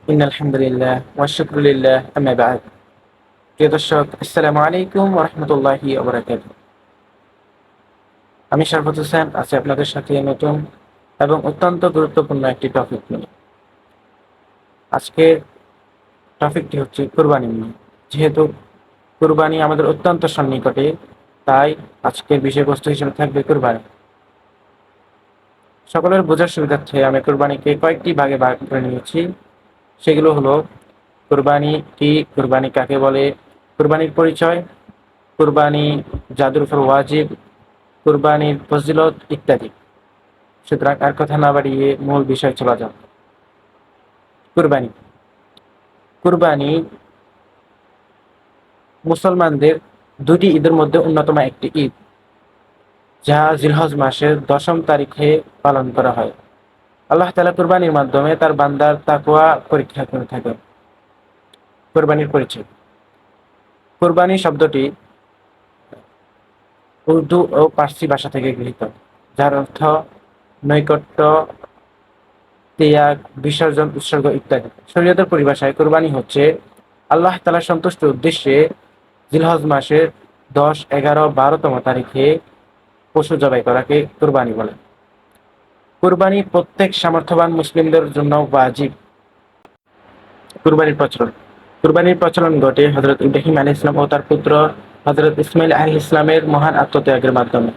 ইন্নাল হামদুলিল্লাহ ওয়া শুকরু লিল্লাহ আম্মা বা'দ। প্রিয় দর্শক, আসসালামু আলাইকুম ওয়া রাহমাতুল্লাহি ওয়া বারাকাতুহু। আমি শরফত হোসেন আছি আপনাদের সাথে নতুন এবং অত্যন্ত গুরুত্বপূর্ণ একটি টপিক নিয়ে। আজকের টপিকটি হচ্ছে কুরবানি নিয়ে। যেহেতু কুরবানি আমাদের অত্যন্ত সন্নিকটে, তাই আজকের বিষয়বস্তু হিসেবে থাকবে কুরবানি। সকলের বোঝার সুবিধার্থে আমি কুরবানিকে কয়েকটি ভাগে ভাগ করে নিয়েছি। সেগুলো হলো কুরবানি কি, কুরবানি কাকে বলে, কুরবানির পরিচয়, কুরবানি যাদের উপর ওয়াজিব, কুরবানির ফজিলত ইত্যাদি। সুতরাং আর কথা না বাড়িয়ে মূল বিষয় চলা যাক। কুরবানি কুরবানি মুসলমানদের দুটি ঈদের মধ্যে অন্যতম একটি ঈদ, যা জিলহজ মাসের 10ম তারিখে পালন করা হয়। আল্লাহ তাআলা কুরবানির মাধ্যমে তার বান্দার তাকওয়া পরীক্ষা করে থাকেন। কুরবানির পরিচয়। কুরবানি শব্দটি উর্দু ও পার্সি ভাষা থেকে গৃহীত, যার অর্থ নৈকট্য, ত্যাগ, বিসর্জন, উৎসর্গ ইত্যাদি। শরীয়তের পরিভাষায় কুরবানি হচ্ছে আল্লাহ তাআলার সন্তুষ্টির উদ্দেশ্যে জিলহজ মাসের 10, 11, 12তম তারিখে পশু জবাই করাকে কুরবানি বলে। কুরবানি প্রত্যেক সামর্থ্যবান মুসলিমদের জন্য ওয়াজিব। কুরবানির প্রচলন। কুরবানির প্রচলন ঘটে হযরত ইব্রাহিম আলাইহিস সালাম ও তার পুত্র হযরত ইসমাঈল আলাইহিস সালামের মহান আত্মত্যাগের মাধ্যমে।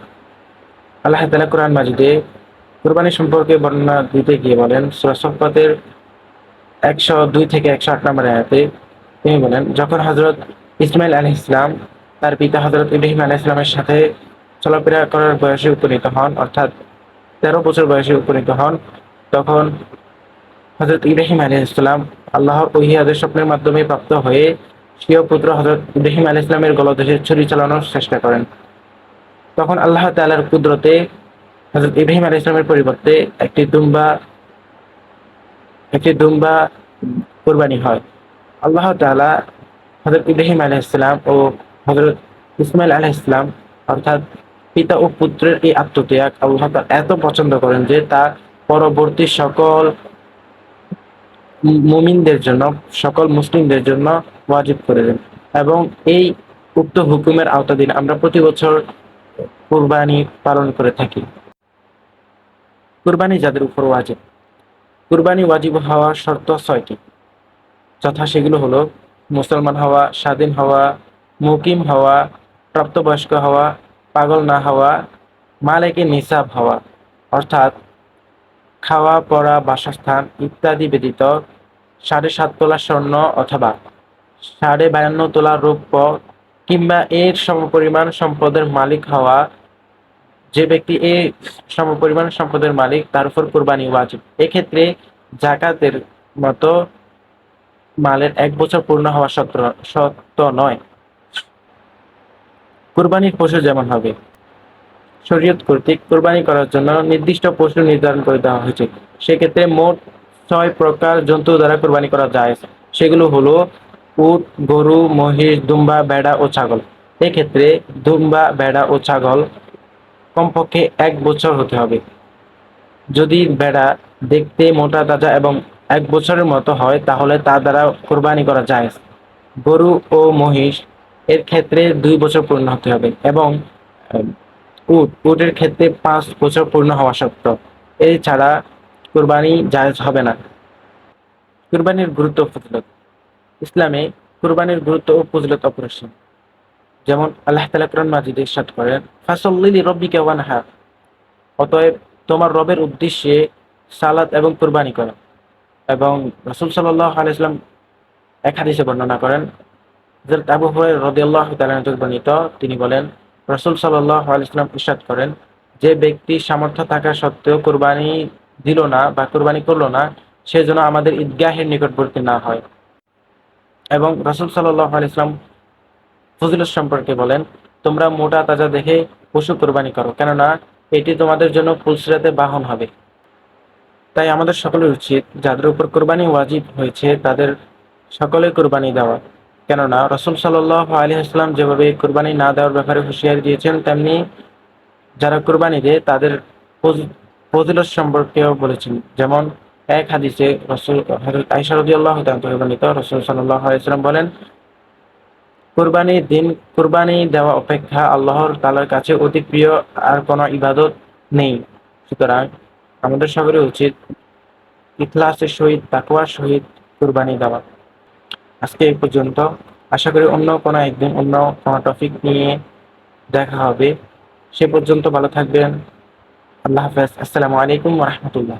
আল্লাহ তাআলা কুরআন মাজিদে কুরবানি সম্পর্কে বর্ণনা দিতে গিয়ে বলেন, সূরা সফফাতের 102 থেকে 108 নম্বর আয়াতে তিনি বলেন, যখন হযরত ইসমাঈল আলাইহিস সালাম তার পিতা হযরত ইব্রাহিম আলাইহিস সালামের সাথে চলাফেরা করার বয়সে উপনীত হন, অর্থাৎ 13 বছর বয়সে উপনীত হন, তখন হযরত ইব্রাহিম আলাইহিস সালাম আল্লাহর ওহী আদেশ স্বপ্নের মাধ্যমে প্রাপ্ত হয়ে স্বীয় পুত্র হযরত ইব্রাহিম আলাইহিস সালামের গলদেশে ছুরি চালানোর চেষ্টা করেন। তখন আল্লাহ তাআলার কুদরতে হযরত ইব্রাহিম আলাইহিস সালামের পরিবর্তে একটি দুম্বা কুরবানি হয়। আল্লাহ তাআলা হযরত ইব্রাহিম আলাইহিস সালাম ও হযরত ইসমাঈল আলাইহিস সালাম অর্থাৎ পিতা ও পুত্রের এই আত্মত্যাগ আল্লাহ তাআলা এত পছন্দ করেন যে তা পরবর্তী সকল মুমিনদের জন্য, সকল মুসলিমদের জন্য ওয়াজিব করে দেন। এবং এই উক্ত হুকুমের আওতাধীন আমরা প্রতি বছর কুরবানি পালন করে থাকি। কুরবানি যাদের উপর ওয়াজিব। কুরবানি ওয়াজিব হওয়ার শর্ত 6টি, যথা সেগুলো হলো মুসলমান হওয়া, স্বাধীন হওয়া, মুকিম হওয়া, প্রাপ্তবয়স্ক হওয়া, পাগল না হওয়া, মালেকে নিসাব হওয়া, অর্থাৎ খাওয়া, পরা, বাসস্থান ইত্যাদি ব্যতীত 7.5 তোলা স্বর্ণ অথবা 52.5 তোলা রৌপ্য কিংবা এর সমপরিমাণ সম্পদের মালিক হওয়া। যে ব্যক্তি এই সমপরিমাণ সম্পদের মালিক, তার উপর কুরবানি ওয়াজিব। এক্ষেত্রে যাকাতের মতো মালের 1 বছর পূর্ণ হওয়া শর্ত নয়। কুরবানির পশু যেমন হবে, শরীয়ত কর্তৃক কুরবানি করার জন্য নির্দিষ্ট পশু নির্ধারণ করে দেওয়া হয়েছে। সেক্ষেত্রে মোট 6 প্রকার জন্তু দ্বারা কুরবানি করা যায়। সেগুলো হলো উট, গরু, মহিষ, দুম্বা, ভেড়া ও ছাগল। এক্ষেত্রে দুম্বা, ভেড়া ও ছাগল কমপক্ষে 1 বছর হতে হবে। যদি ভেড়া দেখতে মোটা তাজা এবং 1 বছরের মতো হয়, তাহলে তা দ্বারা কুরবানি করা যায়। গরু ও মহিষ এর ক্ষেত্রে 2 বছর পূর্ণ হতে হবে এবং উটের ক্ষেত্রে 5 বছর পূর্ণ হওয়া সত্ত্ব। এছাড়া কুরবানি জায়েজ হবে না। কুরবানির গুরুত্ব ও ফজিলত। ইসলামে কুরবানির গুরুত্ব ও ফজিলত অপরিসীম। যেমন আল্লাহ তাআলা কোরআন মাজিদে ইরশাদ করেন, ফাসাল্লি লিরাব্বিকা ওয়ানহার, অতএব তোমার রবের উদ্দেশ্যে সালাত এবং কুরবানি করো। এবং রাসূল সাল্লাল্লাহু আলাইহি ওয়াসাল্লাম এক হাদিসে বর্ণনা করেন, হযরত আবু হুরায়রা রাদিয়াল্লাহু তাআলা থেকে বর্ণিত, তিনি বলেন, রাসূল সাল্লাল্লাহু আলাইহি ওয়াসাল্লাম ইরশাদ করেন, যে ব্যক্তি সামর্থ্য থাকা সত্ত্বেও কুরবানি দিল না বা কুরবানি করলো না, সে যেন আমাদের ঈদগাহের নিকটবর্তী না হয়। এবং রাসূল সাল্লাল্লাহু আলাইহি ওয়াসাল্লাম ফজিলত সম্পর্কে বলেন, তোমরা মোটা তাজা দেখে পশু কুরবানি করো, কেননা এটি তোমাদের জন্য পুলসিরাতে বাহন হবে। তাই আমাদের সকলের উচিত যাদের উপর কুরবানি ওয়াজিব হয়েছে তাদের সকলে কুরবানি দেওয়া, কেননা রাসূল সাল্লাল্লাহু আলাইহি ওয়াসাল্লাম যেভাবে কুরবানি না দেওয়ার ব্যাপারে হুঁশিয়ারি দিয়েছেন, তেমনি যারা কুরবানি দেয় তাদের ফজিলত সম্পর্কেও বলেছেন। যেমন এক হাদিসে রাসূল হযরত আয়েশা রাদিয়াল্লাহু তাআলা থেকে বর্ণিত, রাসূল সাল্লাল্লাহু আলাইহি ওয়াসাল্লাম বলেন, কুরবানির দিন কুরবানি দেওয়া অপেক্ষা আল্লাহর তাআলার কাছে অতি প্রিয় আর কোনো ইবাদত নেই। সুতরাং আমাদের সকলের উচিত ইখলাসের সহিত, তাকওয়ার সহিত কুরবানি দেওয়া। আজকে এই পর্যন্ত। আশা করি অন্য কোনো একদিন অন্য কোনো টপিক নিয়ে দেখা হবে। সে পর্যন্ত ভালো থাকবেন। আল্লাহ হাফেজ। আসসালামু আলাইকুম ওয়া রাহমাতুল্লাহ।